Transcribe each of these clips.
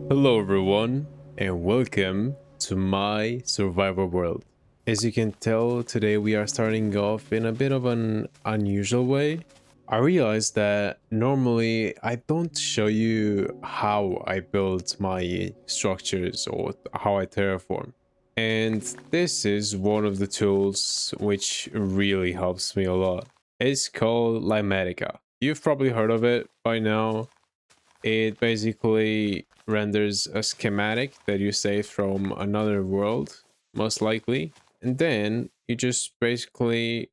Hello everyone, and welcome to my survival world. As you can tell, today we are starting off in a bit of an unusual way. I realized that normally I don't show you how I build my structures or how I terraform. And this is one of the tools which really helps me a lot. It's called Limatica. You've probably heard of it by now. It basically renders a schematic that you save from another world, most likely, and then you just basically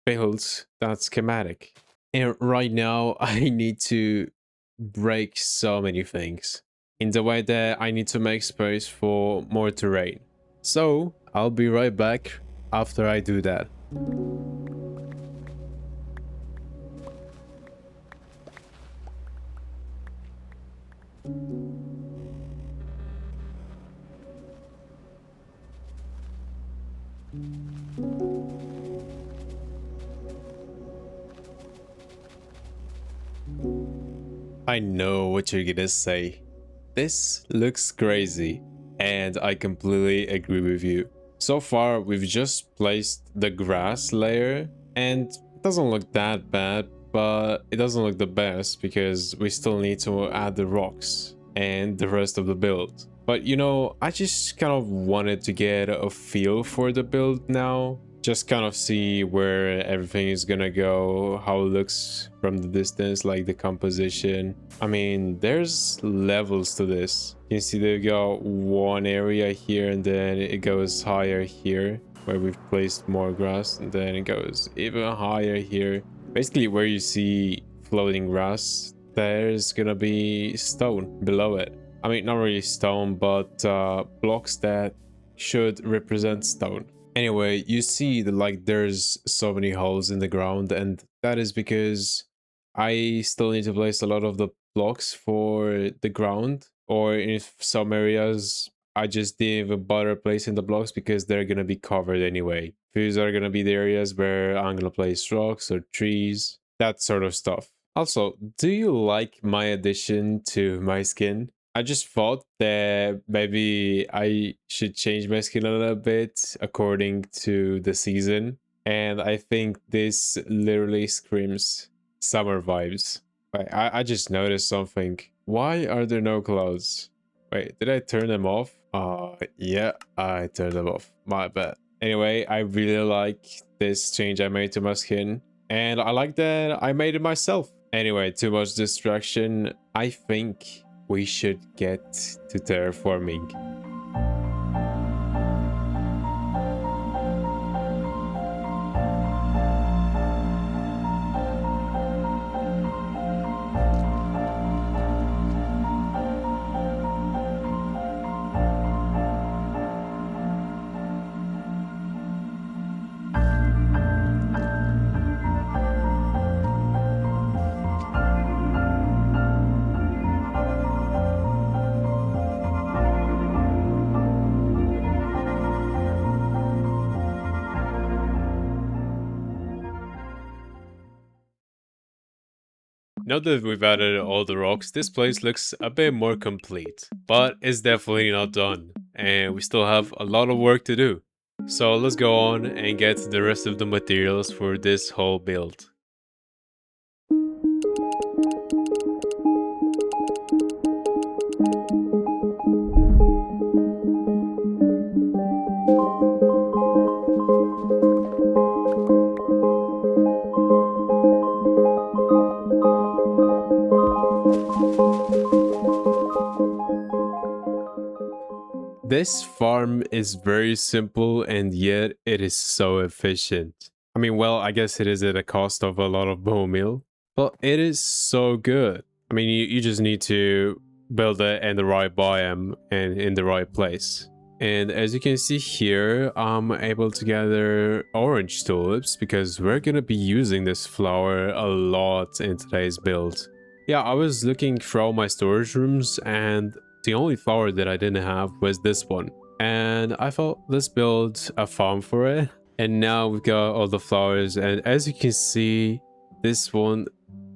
build that schematic. And right now, I need to break so many things in the way that I need to make space for more terrain. So I'll be right back after I do that. I know what you're gonna say. This looks crazy, and I completely agree with you. So far, we've just placed the grass layer, and it doesn't look that bad, but it doesn't look the best because we still need to add the rocks and the rest of the build. But you know, I just kind of wanted to get a feel for the build now. Just kind of see where everything is gonna go, how it looks from the distance, like the composition. I mean, there's levels to this. You can see they've got one area here and then it goes higher here where we've placed more grass, and then it goes even higher here. Basically where you see floating grass, there's gonna be stone below it. I mean, not really stone, but blocks that should represent stone. Anyway, you see that like there's so many holes in the ground, and that is because I still need to place a lot of the blocks for the ground, or in some areas I just didn't even bother placing the blocks because they're gonna be covered anyway. These are gonna be the areas where I'm gonna place rocks or trees, that sort of stuff. Also, do you like my addition to my skin? I just thought that maybe I should change my skin a little bit according to the season. And I think this literally screams summer vibes. Wait, I just noticed something. Why are there no clouds? Wait, did I turn them off? Yeah, I turned them off. My bad. Anyway, I really like this change I made to my skin. And I like that I made it myself. Anyway, too much distraction. I think we should get to terraforming. Now that we've added all the rocks, this place looks a bit more complete, but it's definitely not done, and we still have a lot of work to do. So let's go on and get the rest of the materials for this whole build. This farm is very simple, and yet it is so efficient. I mean, well, I guess it is at a cost of a lot of bone meal, but it is so good. I mean, you just need to build it in the right biome and in the right place. And as you can see here, I'm able to gather orange tulips because we're gonna be using this flower a lot in today's build. Yeah, I was looking through my storage rooms, and the only flower that I didn't have was this one. And I thought, let's build a farm for it. And now we've got all the flowers, and as you can see, this one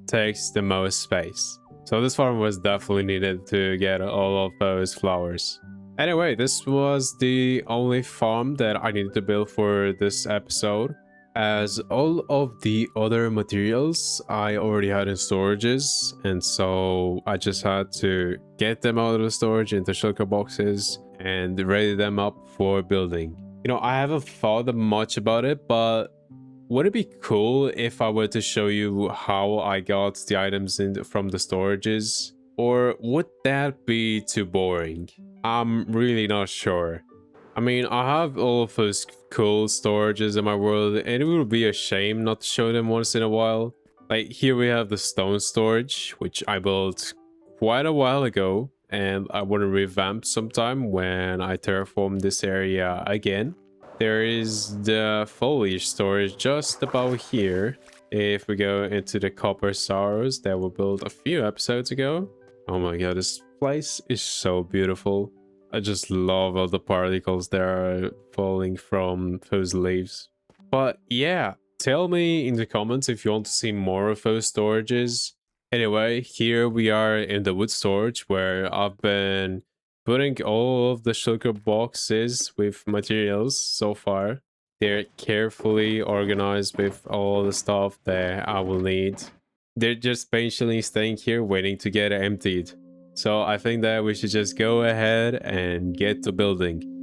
takes the most space. So this farm was definitely needed to get all of those flowers. Anyway, this was the only farm that I needed to build for this episode, as all of the other materials I already had in storages, and so I just had to get them out of the storage into shulker boxes and ready them up for building. You know, I haven't thought much about it, but would it be cool if I were to show you how I got the items in from the storages? Or would that be too boring? I'm really not sure. I mean, I have all of those cool storages in my world, and it would be a shame not to show them once in a while. Like, here we have the stone storage, which I built quite a while ago, and I want to revamp sometime when I terraform this area again. There is the foliage storage just about here. If we go into the copper sorrows that were built a few episodes ago. Oh my god, this place is so beautiful. I just love all the particles that are falling from those leaves. But yeah, tell me in the comments if you want to see more of those storages. Anyway, here we are in the wood storage where I've been putting all of the shulker boxes with materials so far. They're carefully organized with all the stuff that I will need. They're just patiently staying here waiting to get emptied. So I think that we should just go ahead and get to building.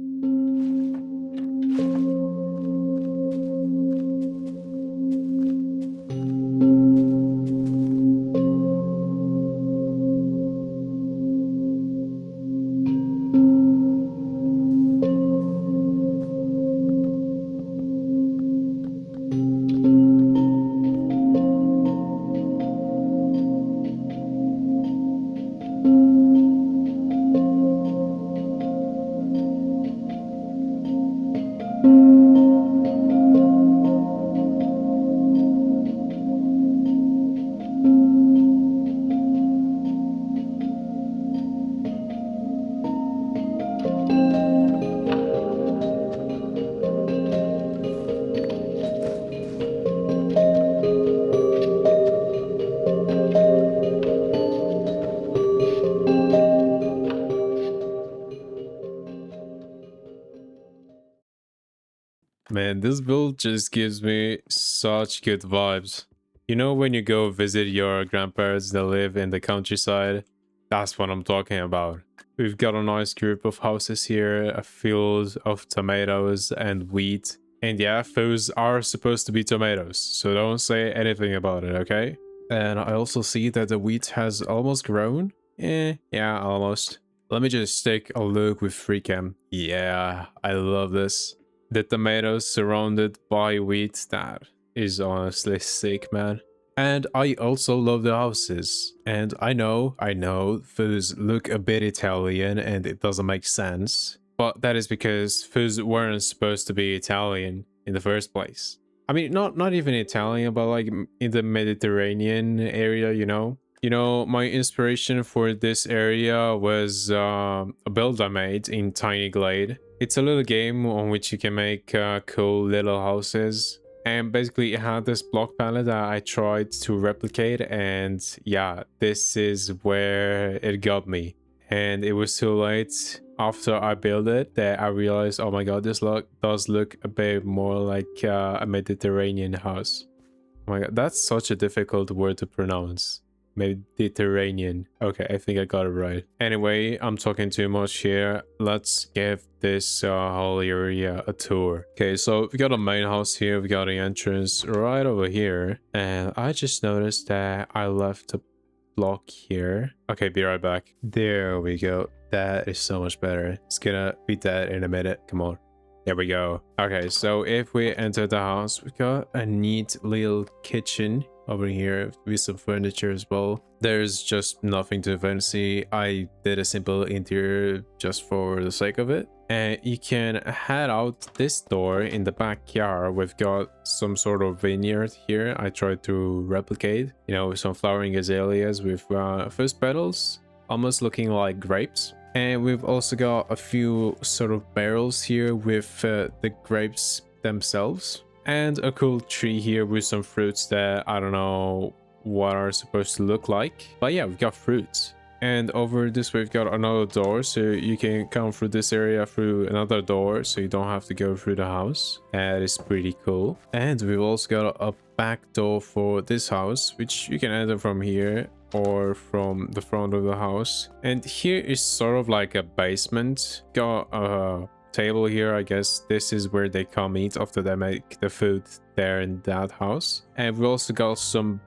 Man, this build just gives me such good vibes. You know when you go visit your grandparents that live in the countryside? That's what I'm talking about. We've got a nice group of houses here, a field of tomatoes and wheat. And yeah, those are supposed to be tomatoes, so don't say anything about it, okay? And I also see that the wheat has almost grown. Yeah, almost. Let me just take a look with FreeCam. Yeah, I love this. The tomatoes surrounded by wheat, that is honestly sick, man. And I also love the houses. And I know, those look a bit Italian and it doesn't make sense. But that is because those weren't supposed to be Italian in the first place. I mean, not even Italian, but like in the Mediterranean area, you know? You know, my inspiration for this area was a build I made in Tiny Glade. It's a little game on which you can make cool little houses. And basically it had this block palette that I tried to replicate, and yeah, this is where it got me. And it was too late after I built it that I realized, oh my god, this does look a bit more like a Mediterranean house. Oh my god, that's such a difficult word to pronounce. Mediterranean. Okay, I think I got it right. Anyway, I'm talking too much here. Let's give this whole area a tour. Okay, so we got a main house here. We got the entrance right over here. And I just noticed that I left a block here. Okay, be right back. There we go. That is so much better. It's gonna be that in a minute. Come on. There we go. Okay, so if we enter the house, we got a neat little kitchen over here with some furniture as well. There's just nothing too fancy. I did a simple interior just for the sake of it. And you can head out this door in the backyard. We've got some sort of vineyard here. I tried to replicate, you know, some flowering azaleas with first petals, almost looking like grapes. And we've also got a few sort of barrels here with the grapes themselves. And a cool tree here with some fruits that I don't know what are supposed to look like. But yeah, we've got fruits. And over this way, we've got another door, so you can come through this area through another door, so you don't have to go through the house. That is pretty cool. And we've also got a back door for this house, which you can enter from here or from the front of the house. And here is sort of like a basement. Got a table here. I guess this is where they come eat after they make the food there in that house. And we also got some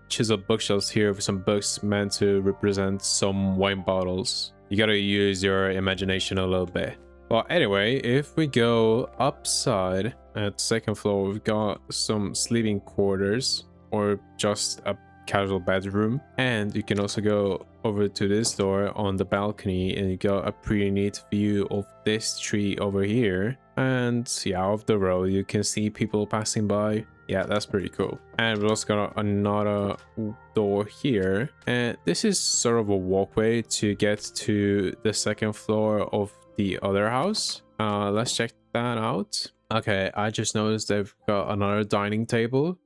chiseled bookshelves here with some books meant to represent some wine bottles. You gotta use your imagination a little bit. Well, anyway, if we go upside at second floor, we've got some sleeping quarters or just a casual bedroom. And you can also go over to this door on the balcony and you got a pretty neat view of this tree over here. And yeah, off the road, you can see people passing by. Yeah, that's pretty cool. And we've also got another door here. And this is sort of a walkway to get to the second floor of the other house. Let's check that out. Okay, I just noticed they've got another dining table.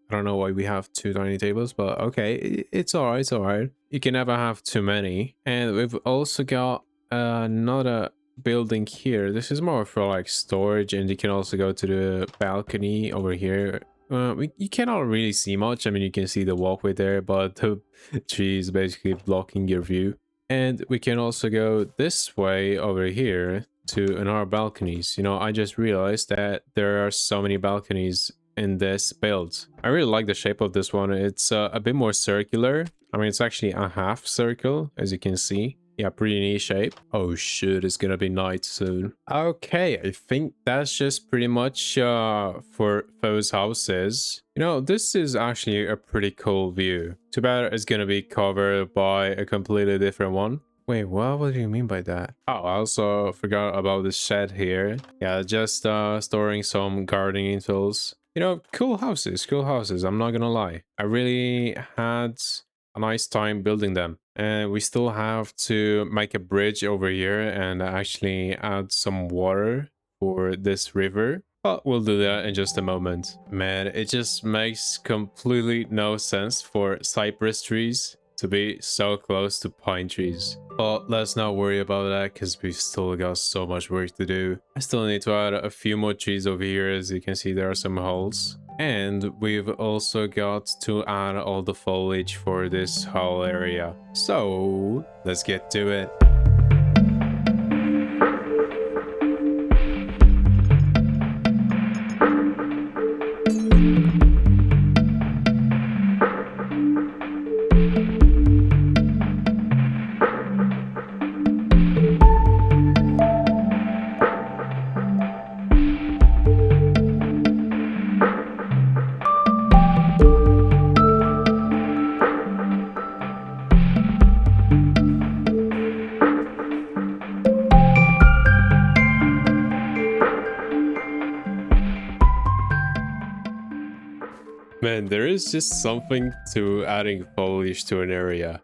I don't know why we have two dining tables, but okay, it's alright, it's alright. You can never have too many. And we've also got another building here. This is more for like storage, and you can also go to the balcony over here. You cannot really see much. I mean, you can see the walkway there, but the tree is basically blocking your view. And we can also go this way over here to another balconies. You know, I just realized that there are so many balconies in this build. I really like the shape of this one. It's a bit more circular. I mean, it's actually a half circle, as you can see. Yeah, pretty neat shape. Oh shit, it's gonna be night soon. Okay, I think that's just pretty much for those houses. You know, this is actually a pretty cool view. Too bad it's gonna be covered by a completely different one. Wait, what do you mean by that? Oh, I also forgot about the shed here. Yeah, just storing some gardening tools. You know, cool houses, I'm not gonna lie. I really had a nice time building them. And we still have to make a bridge over here and actually add some water for this river. But we'll do that in just a moment. Man, it just makes completely no sense for cypress trees to be so close to pine trees. But let's not worry about that because we've still got so much work to do. I still need to add a few more trees over here. As you can see, there are some holes. And we've also got to add all the foliage for this whole area. So let's get to it. Man, there is just something to adding foliage to an area.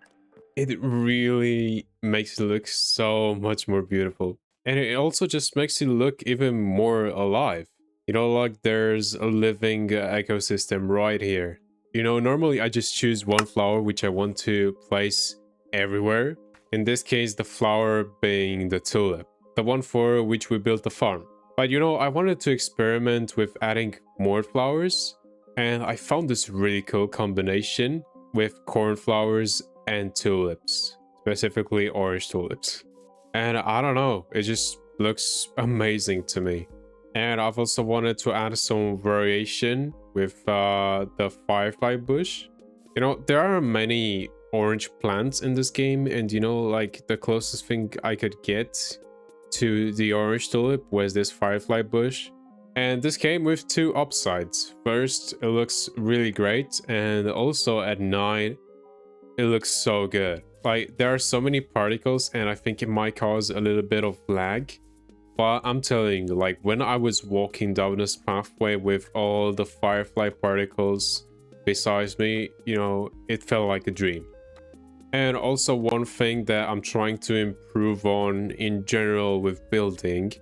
It really makes it look so much more beautiful. And it also just makes it look even more alive. You know, like there's a living ecosystem right here. You know, normally I just choose one flower which I want to place everywhere. In this case, the flower being the tulip. The one for which we built the farm. But you know, I wanted to experiment with adding more flowers. And I found this really cool combination with cornflowers and tulips, specifically orange tulips. And I don't know, it just looks amazing to me. And I've also wanted to add some variation with the firefly bush. You know, there are many orange plants in this game, and you know, like the closest thing I could get to the orange tulip was this firefly bush. And this came with two upsides. First, it looks really great, and also at night, it looks so good. Like, there are so many particles, and I think it might cause a little bit of lag. But I'm telling you, like, when I was walking down this pathway with all the firefly particles besides me, you know, it felt like a dream. And also one thing that I'm trying to improve on in general with building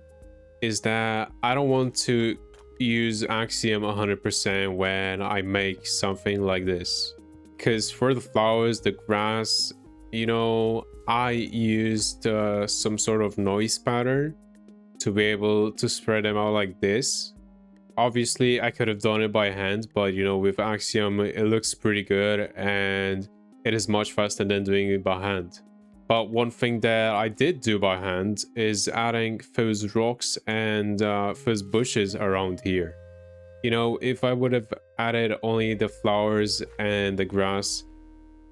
is that I don't want to use Axiom 100% when I make something like this. Because for the flowers, the grass, I used some sort of noise pattern to be able to spread them out like this. Obviously, I could have done it by hand, but with Axiom, it looks pretty good and it is much faster than doing it by hand. But one thing that I did do by hand is adding those rocks and those bushes around here. If I would have added only the flowers and the grass,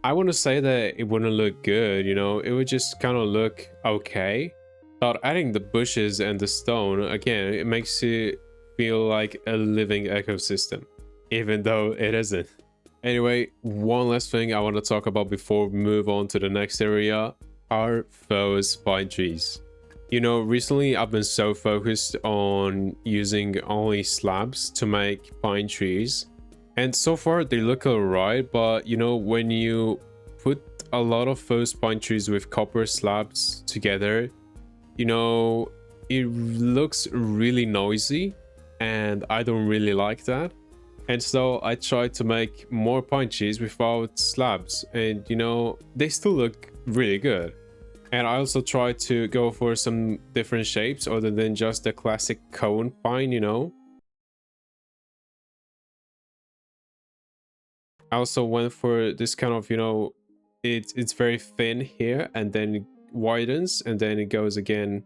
I want to say that it wouldn't look good, it would just kind of look okay. But adding the bushes and the stone, again, it makes it feel like a living ecosystem, even though it isn't. Anyway, one last thing I want to talk about before we move on to the next area are those pine trees. Recently I've been so focused on using only slabs to make pine trees. And so far they look alright, but when you put a lot of those pine trees with copper slabs together, it looks really noisy and I don't really like that. And so I tried to make more pine trees without slabs and they still look really good. And I also tried to go for some different shapes other than just the classic cone pine, I also went for this kind of, it's very thin here and then it widens and then it goes again.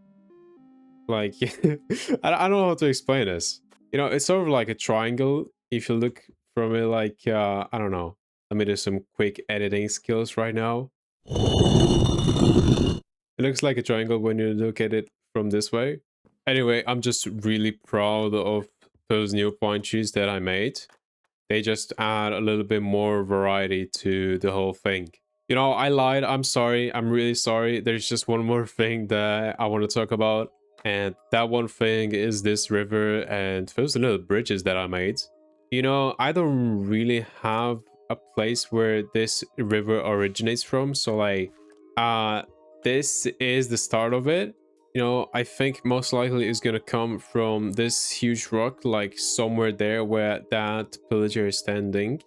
Like, I don't know how to explain this. It's sort of like a triangle. If you look from it like, I don't know. Let me do some quick editing skills right now. It looks like a triangle when you look at it from this way. Anyway, I'm just really proud of those new pine trees that I made. They just add a little bit more variety to the whole thing. I lied. I'm sorry. I'm really sorry. There's just one more thing that I want to talk about. And that one thing is this river and those little bridges that I made. I don't really have a place where this river originates from. So like, this is the start of it. I think most likely it's gonna come from this huge rock, like somewhere there where that pillager is standing.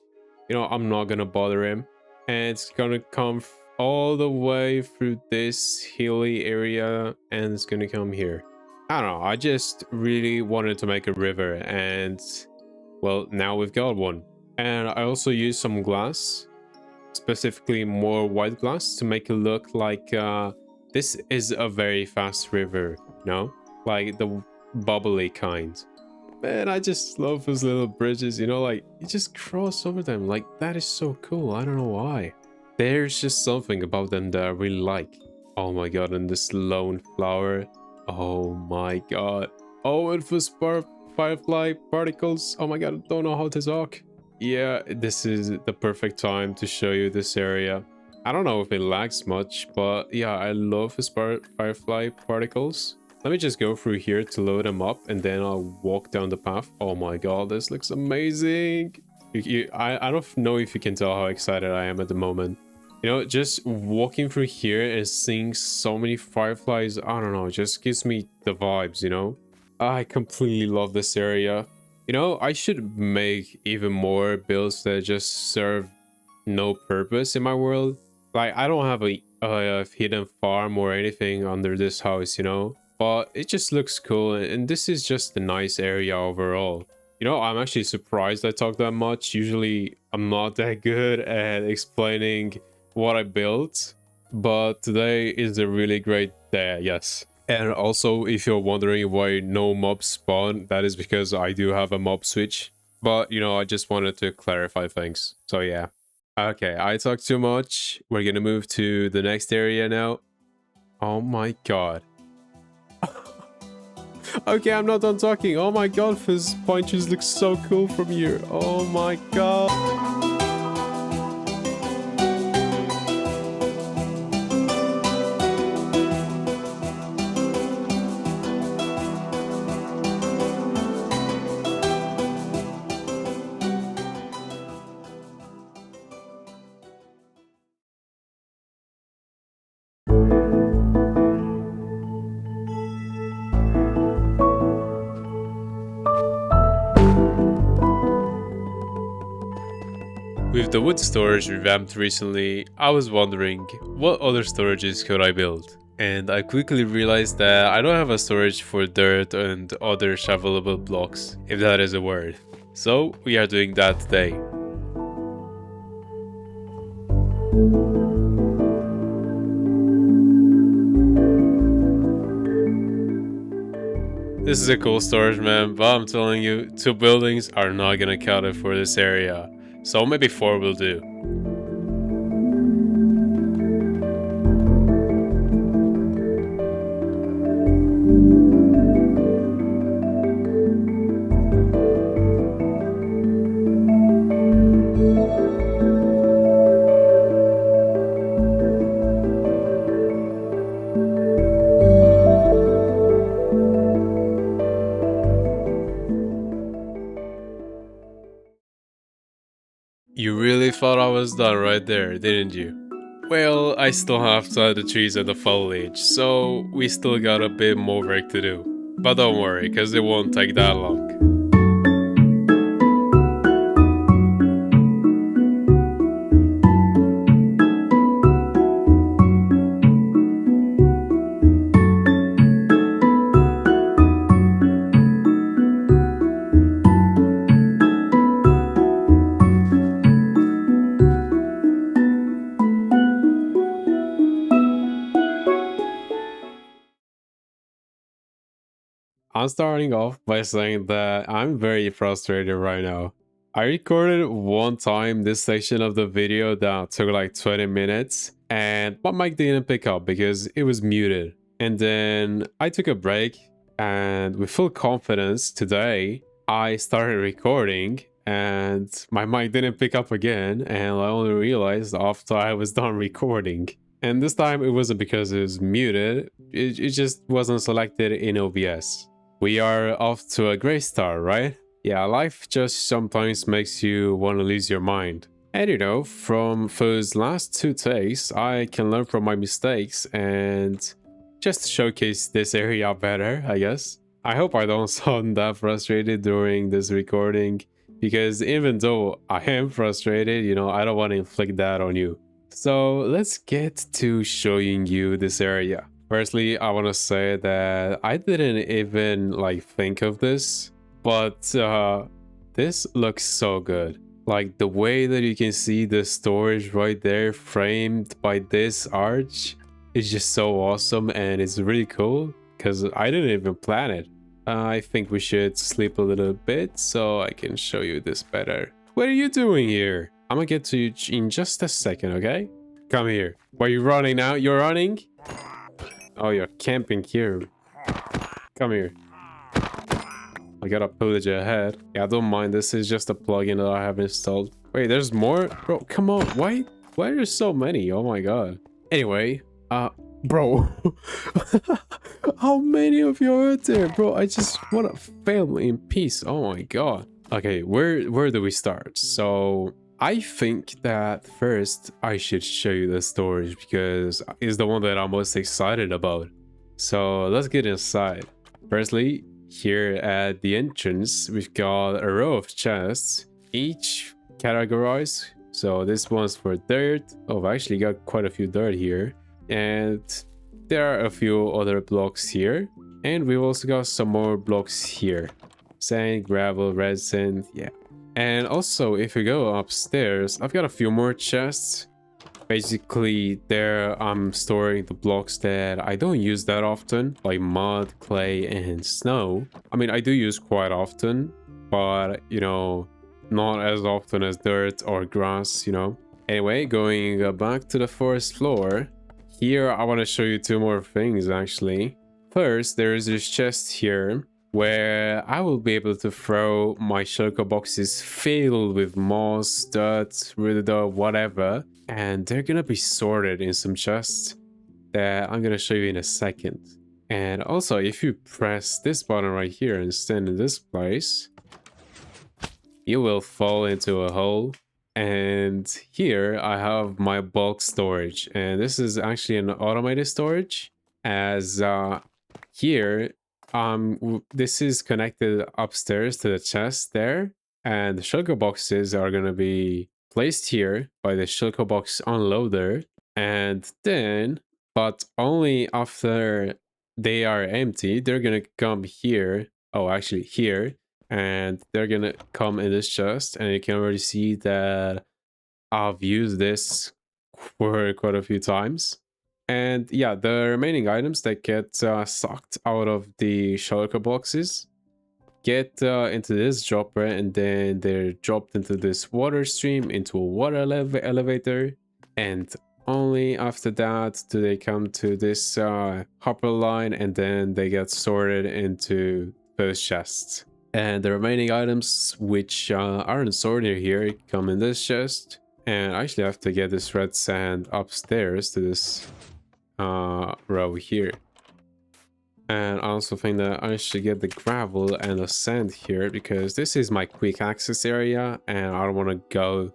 I'm not gonna bother him. And it's gonna come all the way through this hilly area and it's gonna come here. I don't know, I just really wanted to make a river and, well, now we've got one. And I also used some glass, specifically more white glass, to make it look like this is a very fast river, like the bubbly kind. Man, I just love those little bridges, like you just cross over them. Like, that is so cool. I don't know why. There's just something about them that I really like. Oh my god, and this lone flower. Oh my god. Oh, and for firefly particles. Oh my god, I don't know how to talk. Yeah, this is the perfect time to show you this area. I don't know if it lags much, but yeah, I love his firefly particles. Let me just go through here to load them up and then I'll walk down the path. Oh my god, this looks amazing. I don't know if you can tell how excited I am at the moment. Just walking through here and seeing so many fireflies, I don't know, just gives me the vibes, I completely love this area. I should make even more builds that just serve no purpose in my world. Like, I don't have a hidden farm or anything under this house, but it just looks cool and this is just a nice area overall. I'm actually surprised I talk that much. Usually I'm not that good at explaining what I built, but today is a really great day, yes. And also, if you're wondering why no mobs spawn, that is because I do have a mob switch. But, I just wanted to clarify things. So yeah. Okay, I talked too much. We're gonna move to the next area now. Oh my god. Okay, I'm not done talking. Oh my god, his pointers look so cool from here. Oh my god. With the wood storage revamped recently, I was wondering what other storages could I build? And I quickly realized that I don't have a storage for dirt and other shovelable blocks, if that is a word. So we are doing that today. This is a cool storage, man, but I'm telling you, 2 buildings are not gonna cut it for this area. So maybe 4 will do. You really thought I was done right there, didn't you? Well, I still have to add the trees and the foliage, so we still got a bit more work to do. But don't worry, cause it won't take that long. I'm starting off by saying that I'm very frustrated right now. I recorded one time this section of the video that took like 20 minutes and my mic didn't pick up because it was muted. And then I took a break and with full confidence today, I started recording and my mic didn't pick up again and I only realized after I was done recording. And this time it wasn't because it was muted, it just wasn't selected in OBS. We are off to a great start, right? Yeah, life just sometimes makes you want to lose your mind. And you know, from those last 2 takes, I can learn from my mistakes and just showcase this area better, I guess. I hope I don't sound that frustrated during this recording, because even though I am frustrated, you know, I don't want to inflict that on you. So let's get to showing you this area. Firstly, I want to say that I didn't even like think of this, but this looks so good. Like the way that you can see the storage right there framed by this arch is just so awesome and it's really cool because I didn't even plan it. I think we should sleep a little bit so I can show you this better. What are you doing here? I'm gonna get to you in just a second, okay? Come here. Why are you running now? You're running? Oh, you're camping here. Come here. I got a pillage ahead. Yeah, don't mind. This is just a plugin that I have installed. Wait, there's more? Bro, come on. Why are there so many? Oh my god. Anyway, bro. How many of you are there, bro? I just want to fail in peace. Oh my god. Okay, where do we start? So I think that first I should show you the storage because it's the one that I'm most excited about. So let's get inside. Firstly, here at the entrance, we've got a row of chests, each categorized. So this one's for dirt. Oh, I've actually got quite a few dirt here. And there are a few other blocks here. And we've also got some more blocks here. Sand, gravel, resin, yeah. And also, if you go upstairs, I've got a few more chests. Basically, there I'm storing the blocks that I don't use that often, like mud, clay, and snow. I mean, I do use quite often, but, you know, not as often as dirt or grass, you know. Anyway, going back to the first floor. Here, I want to show you 2 more things, actually. First, there is this chest here, where I will be able to throw my shulker boxes filled with moss, dirt, whatever, and they're gonna be sorted in some chests that I'm gonna show you in a second. And also, if you press this button right here and stand in this place, you will fall into a hole. And here I have my bulk storage, and this is actually an automated storage, as here this is connected upstairs to the chest there, and the sugar boxes are gonna be placed here by the shulker box unloader, and then, but only after they are empty, they're gonna come here. Oh, actually here, and they're gonna come in this chest, and you can already see that I've used this for quite a few times. And yeah, the remaining items that get sucked out of the shulker boxes get into this dropper, and then they're dropped into this water stream, into a water elevator, and only after that do they come to this hopper line, and then they get sorted into those chests. And the remaining items which aren't sorted here come in this chest, and I actually have to get this red sand upstairs to this row here. And I also think that I should get the gravel and the sand here, because this is my quick access area and I don't want to go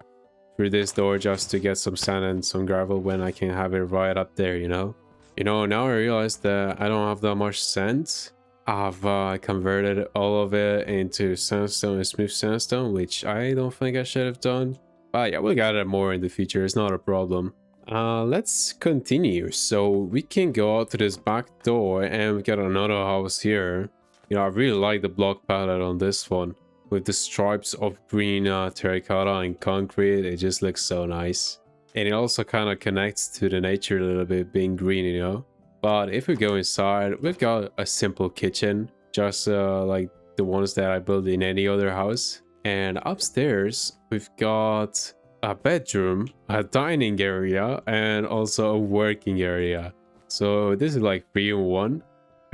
through this door just to get some sand and some gravel when I can have it right up there, you know? Now I realize that I don't have that much sand. I've converted all of it into sandstone and smooth sandstone, which I don't think I should have done. But yeah, we'll get it more in the future, it's not a problem. Let's continue. So we can go out to this back door and we got another house here. I really like the block palette on this one with the stripes of green terracotta and concrete. It just looks so nice, and it also kind of connects to the nature a little bit, being green. But if we go inside, we've got a simple kitchen, just like the ones that I build in any other house. And upstairs we've got a bedroom, a dining area, and also a working area. So this is like 3-in-1.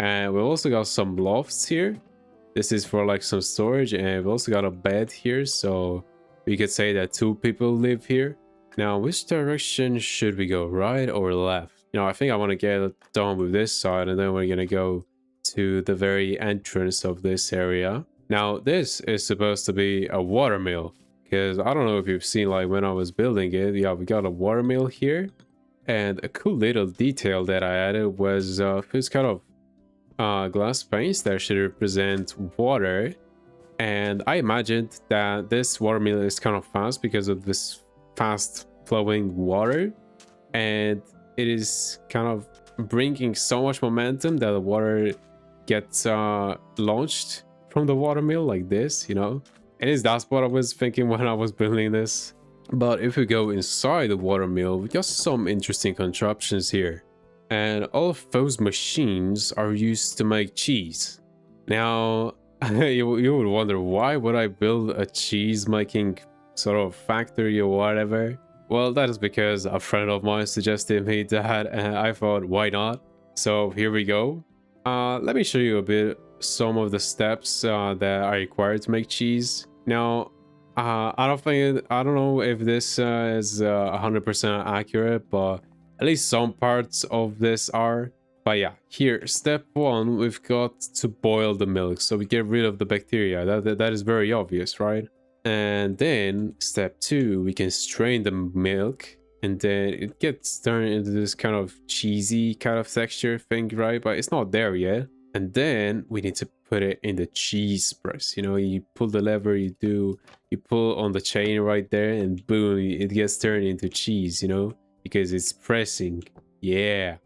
And we've also got some lofts here. This is for like some storage, and we've also got a bed here, so we could say that 2 people live here. Now, which direction should we go, right or left? I think I want to get done with this side, and then we're gonna go to the very entrance of this area. Now, this is supposed to be a watermill, because I don't know if you've seen, like, when I was building it. Yeah, we got a watermill here, and a cool little detail that I added was this kind of glass panes that should represent water. And I imagined that this watermill is kind of fast because of this fast flowing water, and it is kind of bringing so much momentum that the water gets launched from the watermill like this, At least that's what I was thinking when I was building this. But if we go inside the watermill, we got some interesting contraptions here. And all of those machines are used to make cheese. Now, you would wonder, why would I build a cheese making sort of factory or whatever? Well, that is because a friend of mine suggested me that, and I thought, why not? So here we go. Let me show you a bit some of the steps that are required to make cheese. Now, I don't know if this is 100% accurate, but at least some parts of this are. But yeah, here, step 1, we've got to boil the milk, so we get rid of the bacteria. That is very obvious, right? And then step 2, we can strain the milk, and then it gets turned into this kind of cheesy kind of texture thing, right? But it's not there yet. And then we need to put it in the cheese press. You pull the lever, you pull on the chain right there, and boom, it gets turned into cheese, because it's pressing. Yeah.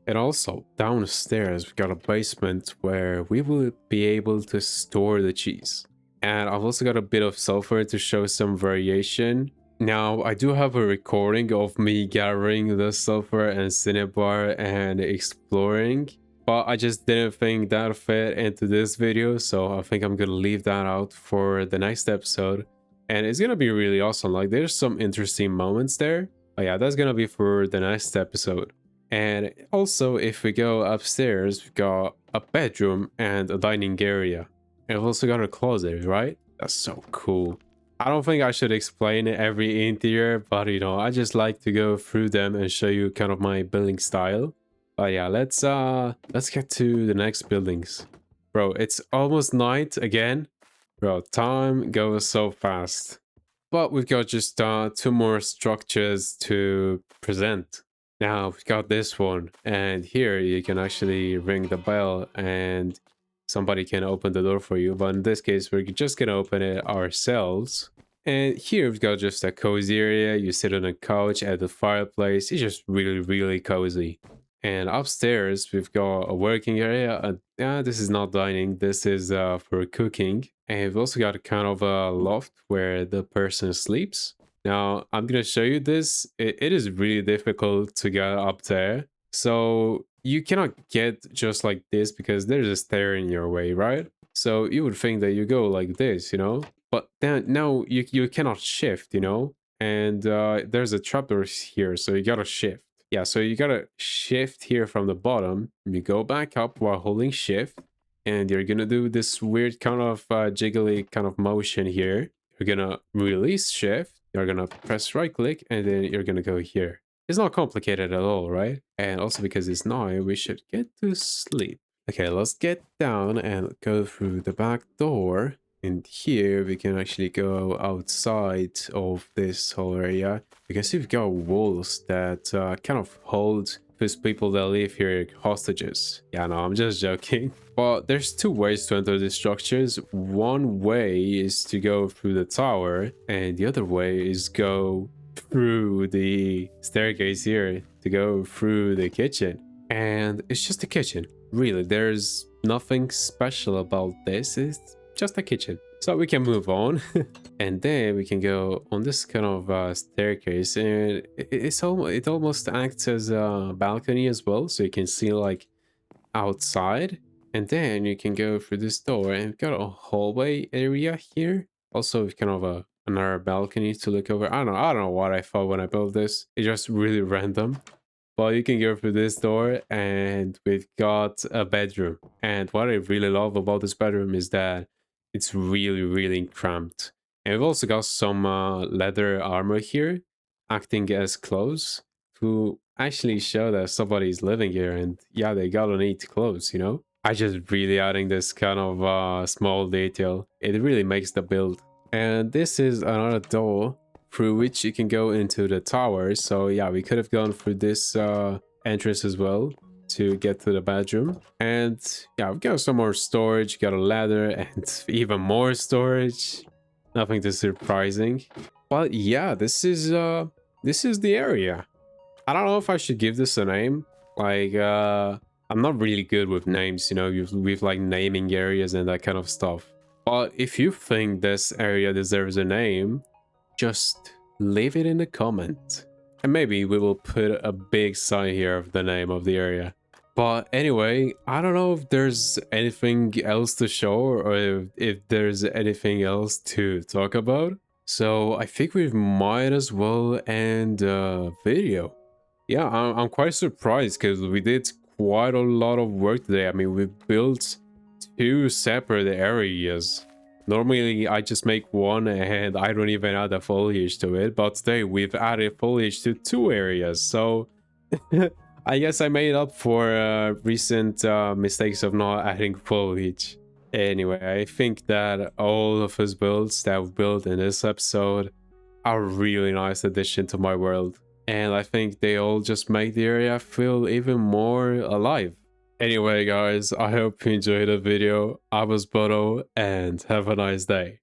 And also downstairs we've got a basement where we will be able to store the cheese. And I've also got a bit of sulfur to show some variation. Now, I do have a recording of me gathering the sulfur and cinnabar and exploring, but I just didn't think that fit into this video, so I think I'm gonna leave that out for the next episode. And it's gonna be really awesome. Like, there's some interesting moments there. But yeah, that's gonna be for the next episode. And also, if we go upstairs, we've got a bedroom and a dining area. And we've also got a closet, right? That's so cool. I don't think I should explain every interior, but I just like to go through them and show you kind of my building style. But yeah, let's get to the next buildings. Bro, it's almost night again. Bro, time goes so fast. But we've got just 2 more structures to present. Now we've got this one, and here you can actually ring the bell and somebody can open the door for you. But in this case, we're just gonna open it ourselves. And here we've got just a cozy area. You sit on a couch at the fireplace. It's just really, really cozy. And upstairs, we've got a working area. This is not dining. This is for cooking. And we've also got a kind of a loft where the person sleeps. Now, I'm going to show you this. It is really difficult to get up there. So you cannot get just like this because there's a stair in your way, right? So you would think that you go like this, you know? But then now you cannot shift, you know? And there's a trapdoor here, so you gotta shift. Yeah, so you gotta shift here from the bottom. You go back up while holding shift, and you're gonna do this weird kind of jiggly kind of motion here. You're gonna release shift, you're gonna press right click, and then you're gonna go here. It's not complicated at all, right? And also because it's night, we should get to sleep. Okay, let's get down and go through the back door. And here we can actually go outside of this whole area. You can see we've got walls that kind of hold those people that live here hostages. Yeah, no, I'm just joking. But there's two ways to enter these structures. One way is to go through the tower, and the other way is go through the staircase here to go through the kitchen. And it's just a kitchen. Really, there's nothing special about this. It's just a kitchen. So we can move on. And then we can go on this kind of staircase, and it almost acts as a balcony as well, so you can see like outside. And then you can go through this door, and we've got a hallway area here. Also with kind of another balcony to look over. I don't know what I thought when I built this. It's just really random. But you can go through this door, and we've got a bedroom. And what I really love about this bedroom is that it's really, really cramped. And we've also got some leather armor here, acting as clothes to actually show that somebody's living here. And yeah, they gotta need clothes, you know? I just really adding this kind of small detail. It really makes the build. And this is another door through which you can go into the tower. So yeah, we could have gone through this entrance as well to get to the bedroom. And yeah, we've got some more storage, got a ladder, and even more storage. Nothing too surprising. But yeah, this is the area. I don't know if I should give this a name. Like I'm not really good with names, you know, with like naming areas and that kind of stuff. But if you think this area deserves a name, just leave it in the comment. And maybe we will put a big sign here of the name of the area. But anyway, I don't know if there's anything else to show or if there's anything else to talk about. So I think we might as well end the video. Yeah, I'm quite surprised because we did quite a lot of work today. I mean, we built 2 separate areas. Normally, I just make one and I don't even add a foliage to it. But today, we've added foliage to 2 areas. So, I guess I made up for recent mistakes of not adding foliage. Anyway, I think that all of his builds that we built in this episode are a really nice addition to my world. And I think they all just make the area feel even more alive. Anyway guys, I hope you enjoyed the video. I was Bodo, and have a nice day.